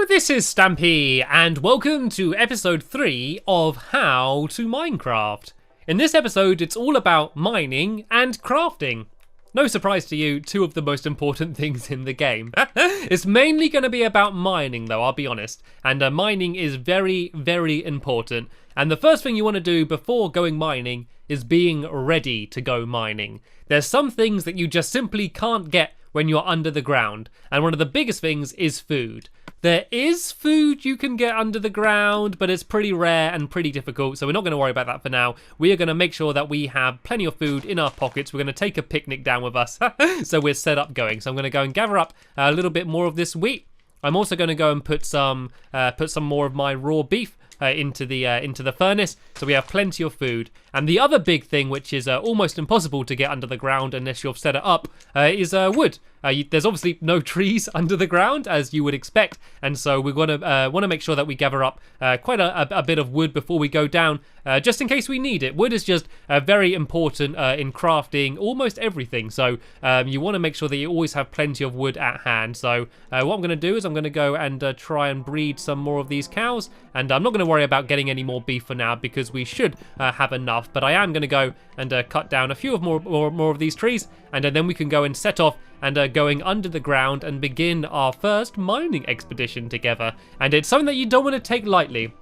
this is Stampy, and welcome to episode 3 of How to Minecraft. In this episode, it's all about mining and crafting. No surprise to you, two of the most important things in the game. It's mainly going to be about mining though, I'll be honest. And mining is very, very important. And the first thing you want to do before going mining is being ready to go mining. There's some things that you just simply can't get when you're under the ground. And one of the biggest things is food. There is food you can get under the ground, but it's pretty rare and pretty difficult, so we're not going to worry about that for now. We are going to make sure that we have plenty of food in our pockets. We're going to take a picnic down with us, so we're set up going. So I'm going to go and gather up a little bit more of this wheat. I'm also going to go and put some more of my raw beef into the furnace, so we have plenty of food. And the other big thing, which is almost impossible to get under the ground unless you've set it up, is wood. There's obviously no trees under the ground, as you would expect, and so we want to make sure that we gather up quite a bit of wood before we go down, just in case we need it. Wood is just very important in crafting almost everything, so you want to make sure that you always have plenty of wood at hand. So what I'm going to do is I'm going to go and try and breed some more of these cows, and I'm not going to worry about getting any more beef for now because we should have enough, but I am going to go and cut down a few more of these trees, and then we can go and set off and going under the ground and begin our first mining expedition together. And it's something that you don't want to take lightly.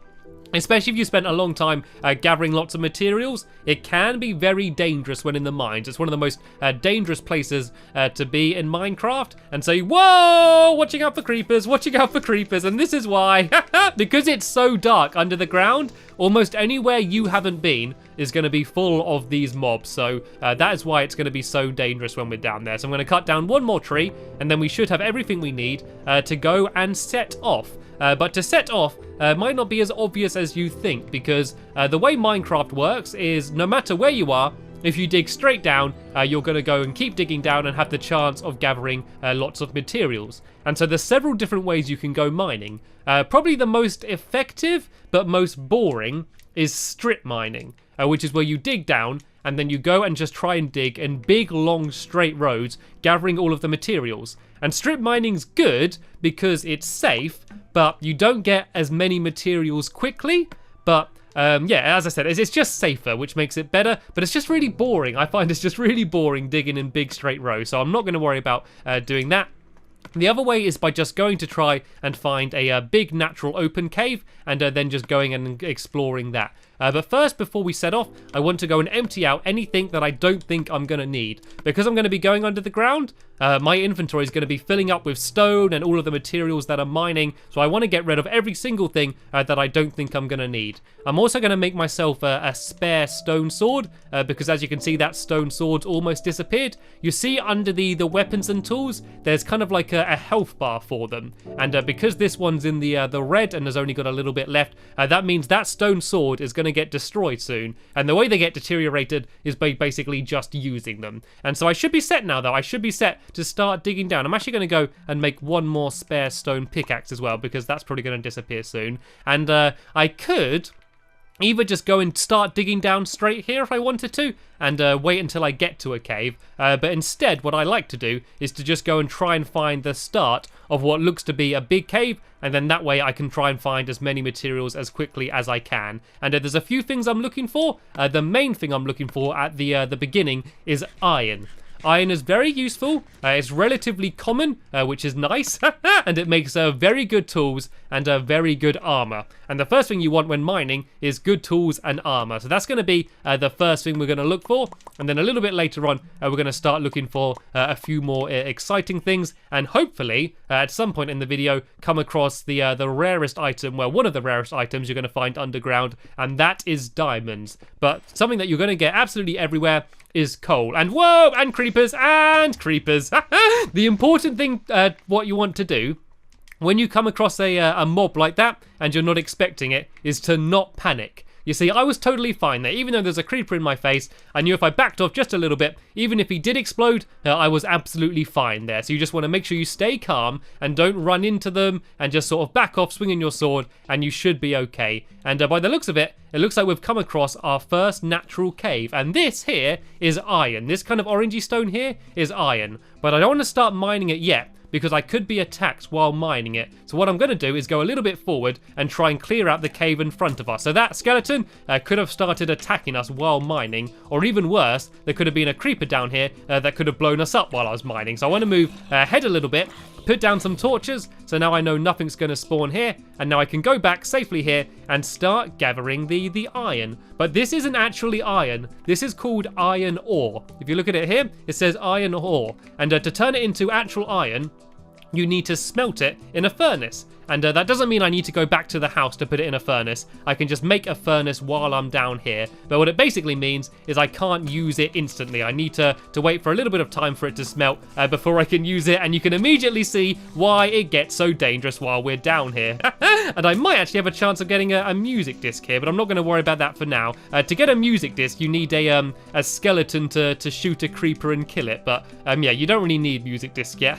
Especially if you spent a long time gathering lots of materials, it can be very dangerous when in the mines. It's one of the most dangerous places to be in Minecraft. And so, whoa, watching out for creepers, watching out for creepers. And this is why, because it's so dark under the ground, almost anywhere you haven't been is going to be full of these mobs. So that is why it's going to be so dangerous when we're down there. So I'm going to cut down one more tree, and then we should have everything we need to go and set off. But to set off might not be as obvious as you think, because the way Minecraft works is no matter where you are, if you dig straight down, you're going to go and keep digging down and have the chance of gathering lots of materials. And so there's several different ways you can go mining. Probably the most effective but most boring is strip mining, which is where you dig down and then you go and just try and dig in big, long, straight roads, gathering all of the materials. And strip mining's good because it's safe, but you don't get as many materials quickly. But yeah, as I said, it's just safer, which makes it better, but it's just really boring. I find it's just really boring digging in big, straight rows, so I'm not going to worry about doing that. The other way is by just going to try and find a big natural open cave and then just going and exploring that. But first, before we set off, I want to go and empty out anything that I don't think I'm going to need. Because I'm going to be going under the ground, my inventory is going to be filling up with stone and all of the materials that I'm mining, so I want to get rid of every single thing that I don't think I'm going to need. I'm also going to make myself a spare stone sword, because as you can see, that stone sword's almost disappeared. You see under the weapons and tools, there's kind of like a health bar for them. And because this one's in the red and has only got a little bit left, that means that stone sword is going to get destroyed soon, and the way they get deteriorated is by basically just using them. And so I should be set now though. I should be set to start digging down. I'm actually going to go and make one more spare stone pickaxe as well, because that's probably going to disappear soon. And I could either just go and start digging down straight here if I wanted to, and wait until I get to a cave. But instead, what I like to do is to just go and try and find the start of what looks to be a big cave, and then that way I can try and find as many materials as quickly as I can. And there's a few things I'm looking for. The main thing I'm looking for at the beginning is iron. Iron is very useful, it's relatively common, which is nice, and it makes very good tools and very good armor. And the first thing you want when mining is good tools and armor. So that's going to be the first thing we're going to look for, and then a little bit later on, we're going to start looking for a few more exciting things, and hopefully, at some point in the video, come across the rarest item, well, one of the rarest items you're going to find underground, and that is diamonds. But something that you're going to get absolutely everywhere is coal. And whoa, and creepers, and creepers. The important thing, what you want to do when you come across a mob like that and you're not expecting it, is to not panic. You see, I was totally fine there. Even though there's a creeper in my face, I knew if I backed off just a little bit, even if he did explode, I was absolutely fine there. So you just want to make sure you stay calm and don't run into them and just sort of back off, swinging your sword, and you should be okay. And by the looks of it, it looks like we've come across our first natural cave. And this here is iron. This kind of orangey stone here is iron. But I don't want to start mining it yet, because I could be attacked while mining it. So what I'm going to do is go a little bit forward and try and clear out the cave in front of us. So that skeleton could have started attacking us while mining, or even worse, there could have been a creeper down here that could have blown us up while I was mining. So I want to move ahead a little bit, put down some torches, so now I know nothing's going to spawn here, and now I can go back safely here and start gathering the iron. But this isn't actually iron, this is called iron ore. If you look at it here, it says iron ore, and to turn it into actual iron, you need to smelt it in a furnace. And that doesn't mean I need to go back to the house to put it in a furnace. I can just make a furnace while I'm down here. But what it basically means is I can't use it instantly. I need to wait for a little bit of time for it to smelt before I can use it. And you can immediately see why it gets so dangerous while we're down here. And I might actually have a chance of getting a music disc here, but I'm not going to worry about that for now. To get a music disc, you need a skeleton to shoot a creeper and kill it. But yeah, you don't really need music disc yet.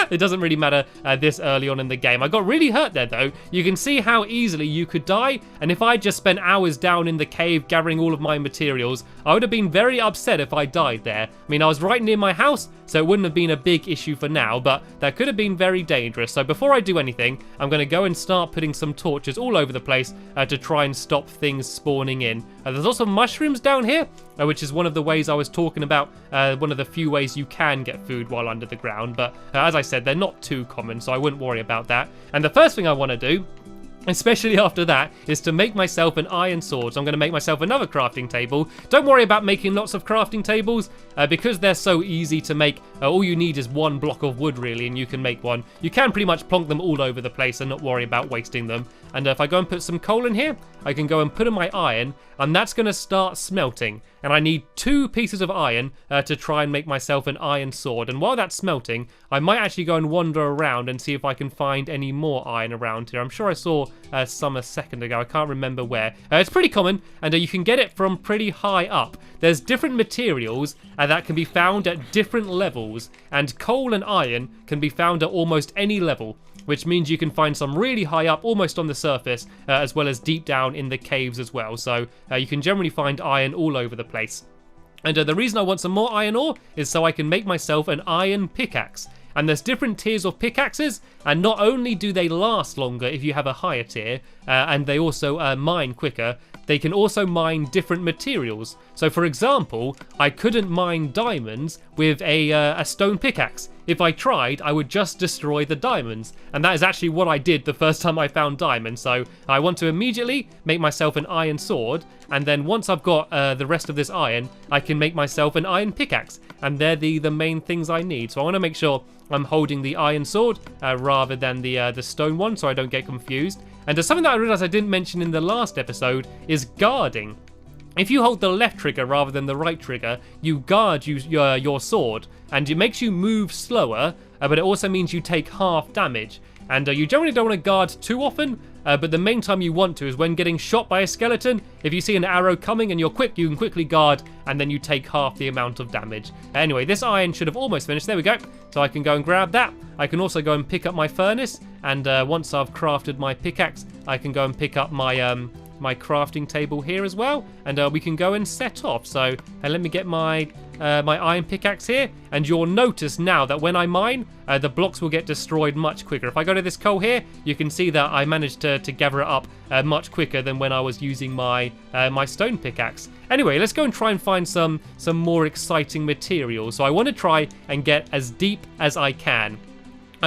It doesn't really matter this early on in the game. I got really hurt there though. You can see how easily you could die, and if I just spent hours down in the cave gathering all of my materials, I would have been very upset if I died there. I mean, I was right near my house, so it wouldn't have been a big issue for now, but that could have been very dangerous. So before I do anything, I'm going to go and start putting some torches all over the place to try and stop things spawning in. There's also mushrooms down here, which is one of the ways I was talking about, one of the few ways you can get food while under the ground, but as I said, they're not too common, so I wouldn't worry about that. And the first thing I want to do, especially after that, is to make myself an iron sword. So I'm going to make myself another crafting table. Don't worry about making lots of crafting tables, because they're so easy to make. All you need is one block of wood really, and you can make one. You can pretty much plonk them all over the place and not worry about wasting them. And if I go and put some coal in here, I can go and put in my iron, and that's going to start smelting. And I need 2 pieces of iron to try and make myself an iron sword. And while that's smelting, I might actually go and wander around and see if I can find any more iron around here. I'm sure I saw some a second ago. I can't remember where. It's pretty common, and you can get it from pretty high up. There's different materials that can be found at different levels, and coal and iron can be found at almost any level, which means you can find some really high up, almost on the surface, as well as deep down in the caves as well. So you can generally find iron all over the place. And the reason I want some more iron ore is so I can make myself an iron pickaxe. And there's different tiers of pickaxes, and not only do they last longer if you have a higher tier, and they also mine quicker, they can also mine different materials. So for example, I couldn't mine diamonds with a stone pickaxe. If I tried, I would just destroy the diamonds. And that is actually what I did the first time I found diamonds. So I want to immediately make myself an iron sword. And then once I've got the rest of this iron, I can make myself an iron pickaxe. And they're the main things I need. So I want to make sure I'm holding the iron sword rather than the stone one, so I don't get confused. And something that I realized I didn't mention in the last episode is guarding. If you hold the left trigger rather than the right trigger, you guard your sword, and it makes you move slower, but it also means you take half damage. And you generally don't want to guard too often, but the main time you want to is when getting shot by a skeleton. If you see an arrow coming and you're quick, you can quickly guard, and then you take half the amount of damage. Anyway, this iron should have almost finished. There we go. So I can go and grab that. I can also go and pick up my furnace, and once I've crafted my pickaxe, I can go and pick up my my crafting table here as well, and we can go and set off. So let me get my my iron pickaxe here, and you'll notice now that when I mine, the blocks will get destroyed much quicker. If I go to this coal here, you can see that I managed to gather it up much quicker than when I was using my my stone pickaxe. Anyway, let's go and try and find some more exciting materials. So I want to try and get as deep as I can.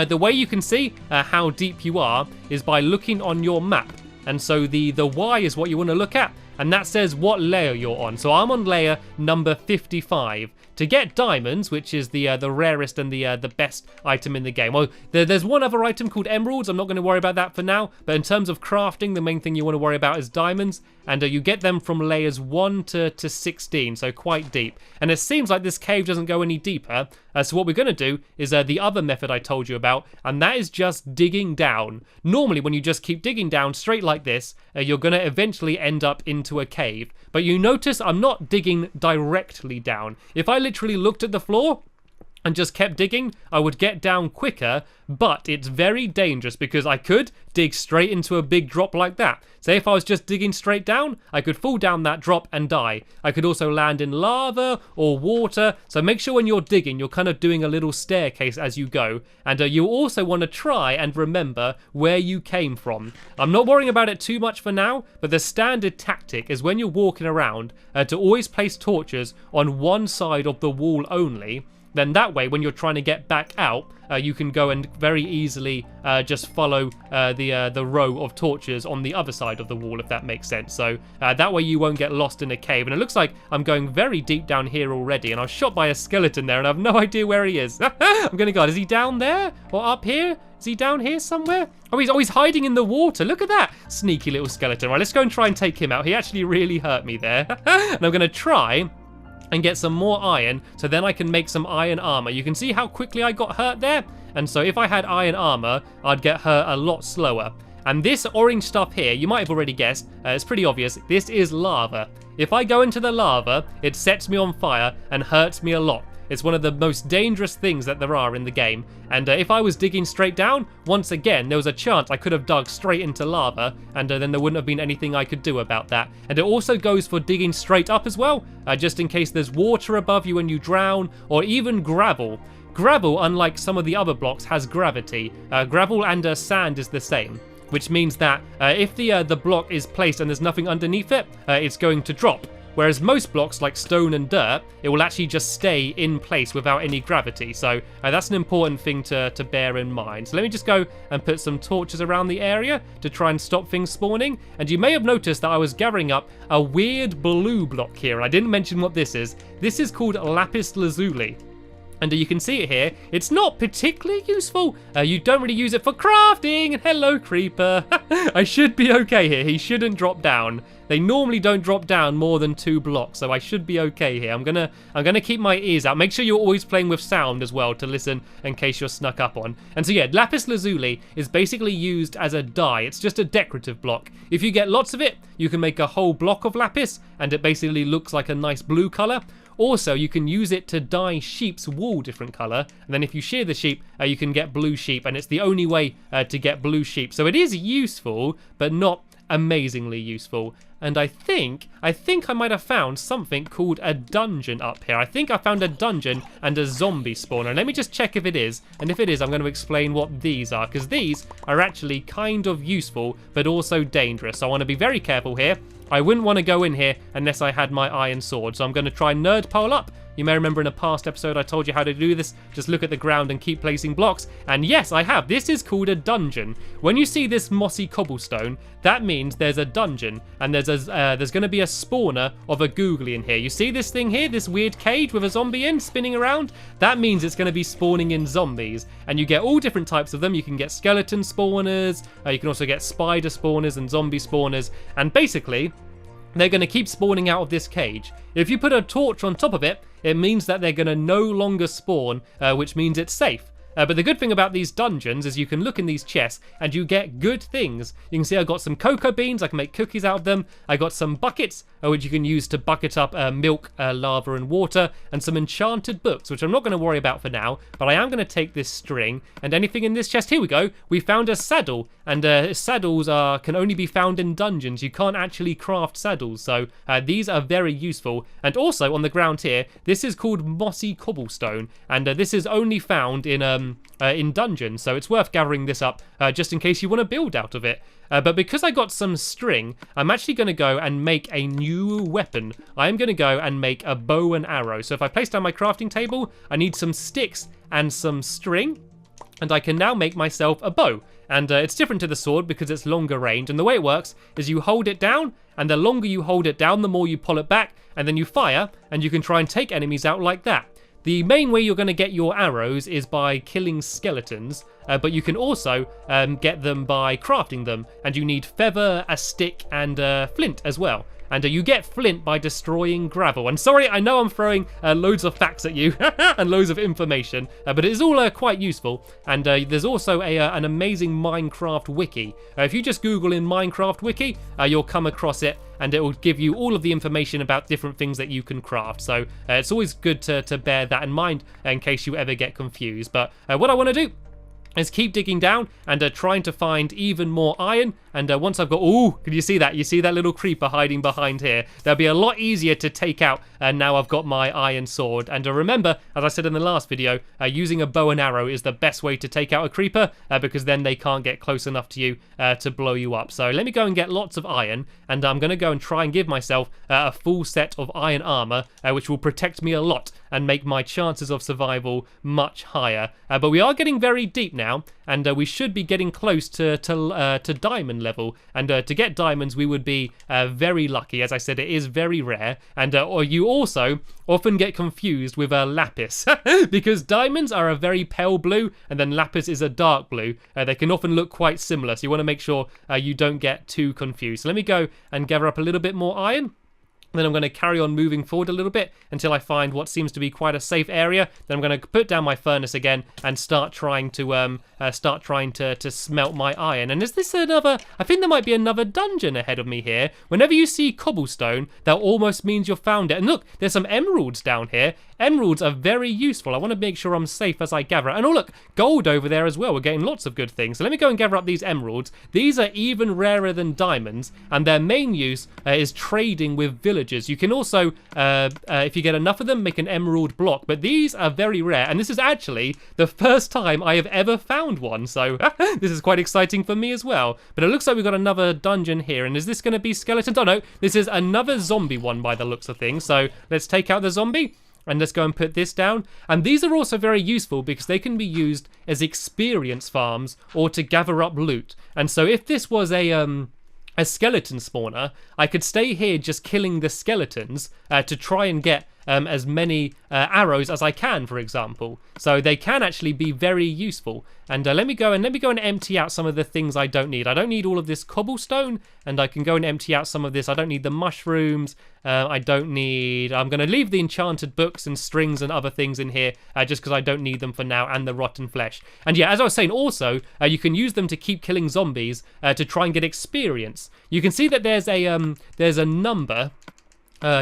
The way you can see how deep you are is by looking on your map. And so the Y is what you want to look at, and that says what layer you're on. So I'm on layer number 55. To get diamonds, which is the rarest and the best item in the game. Well, there's one other item called emeralds. I'm not going to worry about that for now. But in terms of crafting, the main thing you want to worry about is diamonds. And you get them from layers 1 to 16, so quite deep. And it seems like this cave doesn't go any deeper. So what we're going to do is the other method I told you about, and that is just digging down. Normally, when you just keep digging down straight like this, you're going to eventually end up into a cave. But you notice I'm not digging directly down. If I literally looked at the floor, and just kept digging, I would get down quicker, but it's very dangerous because I could dig straight into a big drop like that. Say if I was just digging straight down, I could fall down that drop and die. I could also land in lava or water, so make sure when you're digging, you're kind of doing a little staircase as you go. And you also want to try and remember where you came from. I'm not worrying about it too much for now, but the standard tactic is when you're walking around to always place torches on one side of the wall only. Then that way, when you're trying to get back out, you can go and very easily just follow the row of torches on the other side of the wall, if that makes sense. So that way you won't get lost in a cave. And it looks like I'm going very deep down here already, and I was shot by a skeleton there, and I have no idea where he is. I'm gonna go, is he down there or up here? Is he down here somewhere? Oh, he's hiding in the water. Look at that sneaky little skeleton. Right, let's go and try and take him out. He actually really hurt me there. And I'm gonna try and get some more iron, so then I can make some iron armor. You can see how quickly I got hurt there, and so if I had iron armor, I'd get hurt a lot slower. And this orange stuff here, you might have already guessed, it's pretty obvious, this is lava. If I go into the lava, it sets me on fire and hurts me a lot. It's one of the most dangerous things that there are in the game. And if I was digging straight down, once again, there was a chance I could have dug straight into lava, and then there wouldn't have been anything I could do about that. And it also goes for digging straight up as well, just in case there's water above you and you drown, or even gravel. Gravel, unlike some of the other blocks, has gravity. Gravel and sand is the same, which means that if the block is placed and there's nothing underneath it, it's going to drop. Whereas most blocks like stone and dirt, it will actually just stay in place without any gravity. So that's an important thing to bear in mind. So let me just go and put some torches around the area to try and stop things spawning. And you may have noticed that I was gathering up a weird blue block here. And I didn't mention what this is. This is called lapis lazuli. And you can see it here. It's not particularly useful. You don't really use it for crafting. And hello, creeper. I should be okay here. He shouldn't drop down. They normally don't drop down more than 2 blocks, so I should be okay here. I'm gonna keep my ears out. Make sure you're always playing with sound as well to listen in case you're snuck up on. And so yeah, lapis lazuli is basically used as a dye. It's just a decorative block. If you get lots of it, you can make a whole block of lapis, and it basically looks like a nice blue color. Also, you can use it to dye sheep's wool different color, and then if you shear the sheep, you can get blue sheep, and it's the only way to get blue sheep. So it is useful, but not amazingly useful. And I think I might have found something called a dungeon up here. I think I found a dungeon and a zombie spawner. Let me just check if it is. And if it is, I'm going to explain what these are, because these are actually kind of useful, but also dangerous. So I want to be very careful here. I wouldn't want to go in here unless I had my iron sword. So I'm going to try nerd pole up. You may remember in a past episode I told you how to do this. Just look at the ground and keep placing blocks. And yes, I have. This is called a dungeon. When you see this mossy cobblestone, that means there's a dungeon. And there's going to be a spawner of a googly in here. You see this thing here? This weird cage with a zombie in spinning around? That means it's going to be spawning in zombies. And you get all different types of them. You can get skeleton spawners. You can also get spider spawners and zombie spawners. And basically, they're going to keep spawning out of this cage. If you put a torch on top of it, it means that they're going to no longer spawn, which means it's safe. But the good thing about these dungeons is you can look in these chests and you get good things. You can see I got some cocoa beans, I can make cookies out of them. I got some buckets, which you can use to bucket up milk, lava and water, and some enchanted books, which I'm not going to worry about for now, but I am going to take this string and anything in this chest. Here we go. We found a saddle, and saddles can only be found in dungeons. You can't actually craft saddles, so these are very useful. And also on the ground here, this is called mossy cobblestone, and this is only found in dungeons, so it's worth gathering this up just in case you want to build out of it. But because I got some string, I'm actually going to go and make a new weapon. I am going to go and make a bow and arrow. So if I place down my crafting table, I need some sticks and some string, and I can now make myself a bow. And it's different to the sword because it's longer range, and the way it works is you hold it down, and the longer you hold it down, the more you pull it back, and then you fire, and you can try and take enemies out like that. The main way you're going to get your arrows is by killing skeletons, but you can also get them by crafting them, and you need feather, a stick, and flint as well. And you get flint by destroying gravel. And sorry, I know I'm throwing loads of facts at you and loads of information, but it is all quite useful. And there's also an amazing Minecraft wiki. If you just Google in Minecraft wiki, you'll come across it, and it will give you all of the information about different things that you can craft. So it's always good to bear that in mind in case you ever get confused. But what I want to do is keep digging down and trying to find even more iron. And once I've got, ooh, can you see that? You see that little creeper hiding behind here? That'll be a lot easier to take out. And now I've got my iron sword. And remember, as I said in the last video, using a bow and arrow is the best way to take out a creeper, because then they can't get close enough to you to blow you up. So let me go and get lots of iron, and I'm going to go and try and give myself a full set of iron armor, which will protect me a lot and make my chances of survival much higher. But we are getting very deep now, and we should be getting close to diamond level. And to get diamonds, we would be very lucky. As I said, it is very rare, and or you also often get confused with lapis because diamonds are a very pale blue, and then lapis is a dark blue. They can often look quite similar, so you want to make sure you don't get too confused. So let me go and gather up a little bit more iron. Then I'm going to carry on moving forward a little bit until I find what seems to be quite a safe area. Then I'm going to put down my furnace again and start trying to smelt my iron. And is this another? I think there might be another dungeon ahead of me here. Whenever you see cobblestone, that almost means you've found it. And look, there's some emeralds down here. Emeralds are very useful. I want to make sure I'm safe as I gather. And oh look, gold over there as well. We're getting lots of good things. So let me go and gather up these emeralds. These are even rarer than diamonds, and their main use is trading with villagers. You can also, if you get enough of them, make an emerald block. But these are very rare, and this is actually the first time I have ever found one. So this is quite exciting for me as well. But it looks like we've got another dungeon here. And is this going to be skeletons? Oh no, this is another zombie one by the looks of things. So let's take out the zombie. And let's go and put this down. And these are also very useful because they can be used as experience farms or to gather up loot. And so if this was a skeleton spawner, I could stay here just killing the skeletons to try and get as many arrows as I can, for example. So they can actually be very useful. And let me go and empty out some of the things I don't need. I don't need all of this cobblestone, and I can go and empty out some of this. I don't need the mushrooms. I'm going to leave the enchanted books and strings and other things in here just because I don't need them for now, and the rotten flesh. And yeah, as I was saying, also you can use them to keep killing zombies to try and get experience. You can see that there's a number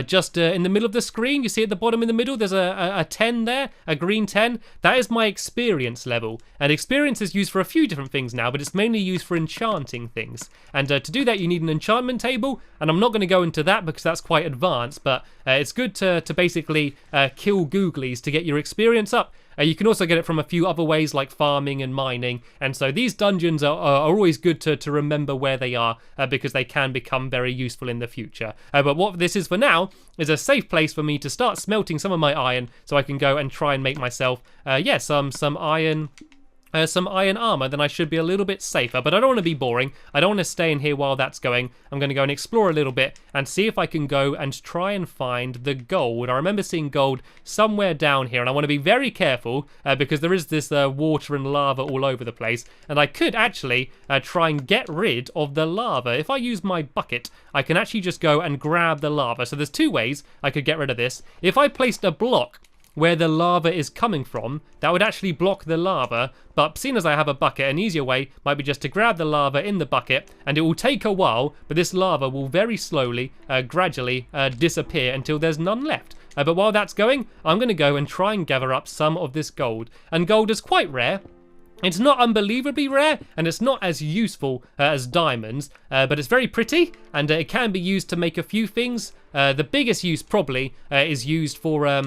just in the middle of the screen. You see at the bottom in the middle, there's a 10 there, a green 10. That is my experience level. And experience is used for a few different things now, but it's mainly used for enchanting things. And to do that, you need an enchantment table. And I'm not going to go into that because that's quite advanced, but it's good to basically kill googlies to get your experience up. You can also get it from a few other ways like farming and mining, and so these dungeons are always good to remember where they are because they can become very useful in the future. But what this is for now is a safe place for me to start smelting some of my iron so I can go and try and make myself some iron armor. Then I should be a little bit safer, but I don't want to be boring. I don't want to stay in here while that's going. I'm going to go and explore a little bit and see if I can go and try and find the gold. I remember seeing gold somewhere down here, and I want to be very careful because there is this water and lava all over the place, and I could actually try and get rid of the lava. If I use my bucket, I can actually just go and grab the lava. So there's two ways I could get rid of this. If I placed a block where the lava is coming from, that would actually block the lava, but seeing as I have a bucket, an easier way might be just to grab the lava in the bucket, and it will take a while, but this lava will very slowly, gradually disappear until there's none left. But while that's going, I'm going to go and try and gather up some of this gold. And gold is quite rare. It's not unbelievably rare, and it's not as useful as diamonds, but it's very pretty, and it can be used to make a few things. The biggest use probably is used for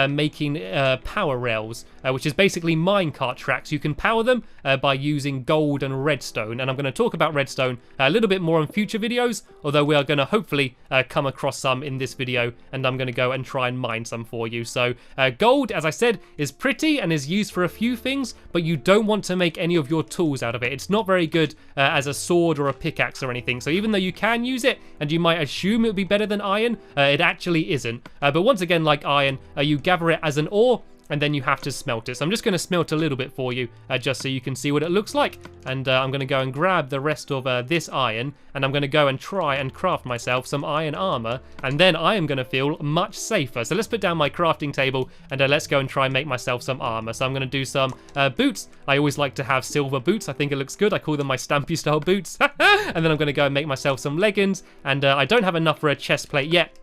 making power rails, which is basically minecart tracks. You can power them by using gold and redstone, and I'm going to talk about redstone a little bit more in future videos, although we are going to hopefully come across some in this video, and I'm going to go and try and mine some for you. So gold, as I said, is pretty and is used for a few things, but you don't want to make any of your tools out of it. It's not very good as a sword or a pickaxe or anything, so even though you can use it, and you might assume it would be better than iron, it actually isn't. But once again, like iron, you gather it as an ore, and then you have to smelt it. So I'm just going to smelt a little bit for you, just so you can see what it looks like. And I'm going to go and grab the rest of this iron, and I'm going to go and try and craft myself some iron armor, and then I am going to feel much safer. So let's put down my crafting table, and let's go and try and make myself some armor. So I'm going to do some boots. I always like to have silver boots. I think it looks good. I call them my Stampy style boots. And then I'm going to go and make myself some leggings, and I don't have enough for a chest plate yet.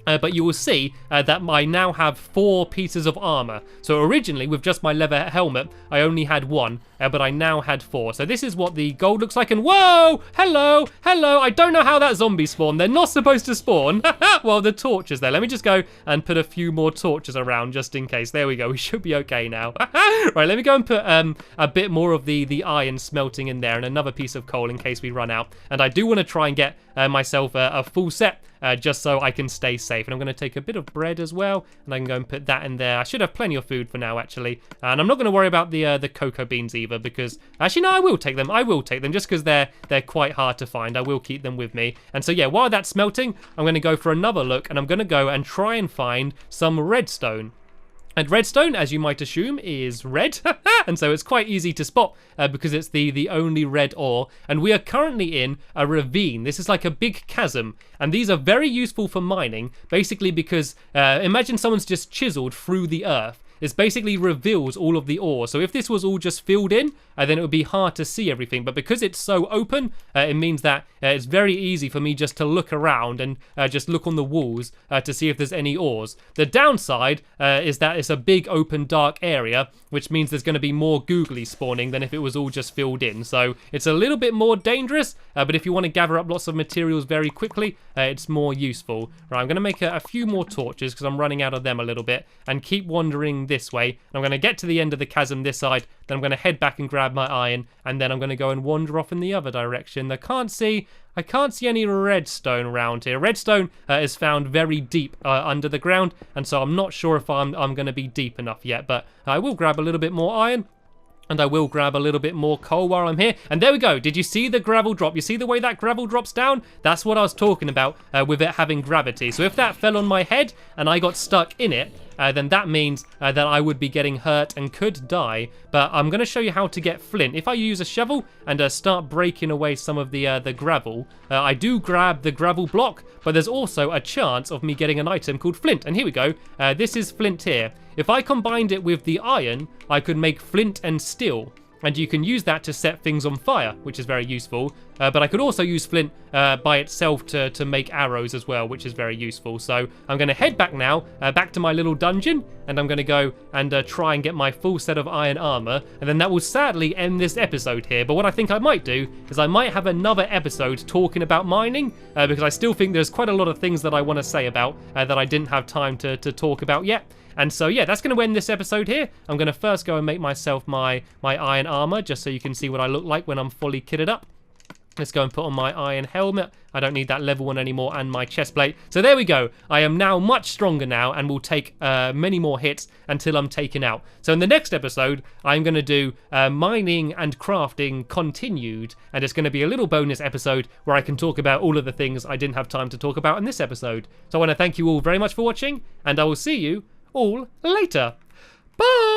But you will see that I now have 4 pieces of armor. So originally, with just my leather helmet, I only had 1, but I now had 4. So this is what the gold looks like. And whoa! Hello! Hello! I don't know how that zombie spawned. They're not supposed to spawn. Well, the torches there. Let me just go and put a few more torches around just in case. There we go. We should be okay now. Right, let me go and put a bit more of the iron smelting in there and another piece of coal in case we run out. And I do want to try and get myself a full set. Just so I can stay safe. And I'm going to take a bit of bread as well, and I can go and put that in there. I should have plenty of food for now, actually. And I'm not going to worry about the cocoa beans either, because actually no, I will take them. I will take them just because they're quite hard to find. I will keep them with me. And so yeah, while that's melting, I'm going to go for another look, and I'm going to go and try and find some redstone. And redstone, as you might assume, is red, and so it's quite easy to spot because it's the only red ore. And we are currently in a ravine. This is like a big chasm, and these are very useful for mining, basically because imagine someone's just chiseled through the earth. This basically reveals all of the ore. So if this was all just filled in, then it would be hard to see everything. But because it's so open, it means that it's very easy for me just to look around and just look on the walls to see if there's any ores. The downside is that it's a big open dark area, which means there's going to be more googly spawning than if it was all just filled in. So it's a little bit more dangerous, but if you want to gather up lots of materials very quickly, it's more useful. Right, I'm going to make a few more torches because I'm running out of them a little bit, and keep wandering this way. I'm going to get to the end of the chasm this side, then I'm going to head back and grab my iron, and then I'm going to go and wander off in the other direction. I can't see any redstone around here. Redstone is found very deep under the ground, and so I'm not sure if I'm going to be deep enough yet, but I will grab a little bit more iron. And I will grab a little bit more coal while I'm here. And there we go. Did you see the gravel drop? You see the way that gravel drops down? That's what I was talking about with it having gravity. So if that fell on my head and I got stuck in it, then that means that I would be getting hurt and could die. But I'm going to show you how to get flint. If I use a shovel and start breaking away some of the gravel, I do grab the gravel block, but there's also a chance of me getting an item called flint. And here we go. This is flint here. If I combined it with the iron, I could make flint and steel. And you can use that to set things on fire, which is very useful. But I could also use flint by itself to make arrows as well, which is very useful. So I'm going to head back now, back to my little dungeon, and I'm going to go and try and get my full set of iron armor. And then that will sadly end this episode here. But what I think I might do is I might have another episode talking about mining, because I still think there's quite a lot of things that I want to say about that I didn't have time to talk about yet. And so yeah, that's going to end this episode here. I'm going to first go and make myself my iron armor, just so you can see what I look like when I'm fully kitted up. Let's go and put on my iron helmet. I don't need that level 1 anymore, and my chest plate. So there we go. I am now much stronger now and will take many more hits until I'm taken out. So in the next episode, I'm going to do mining and crafting continued. And it's going to be a little bonus episode where I can talk about all of the things I didn't have time to talk about in this episode. So I want to thank you all very much for watching, and I will see you all later. Bye!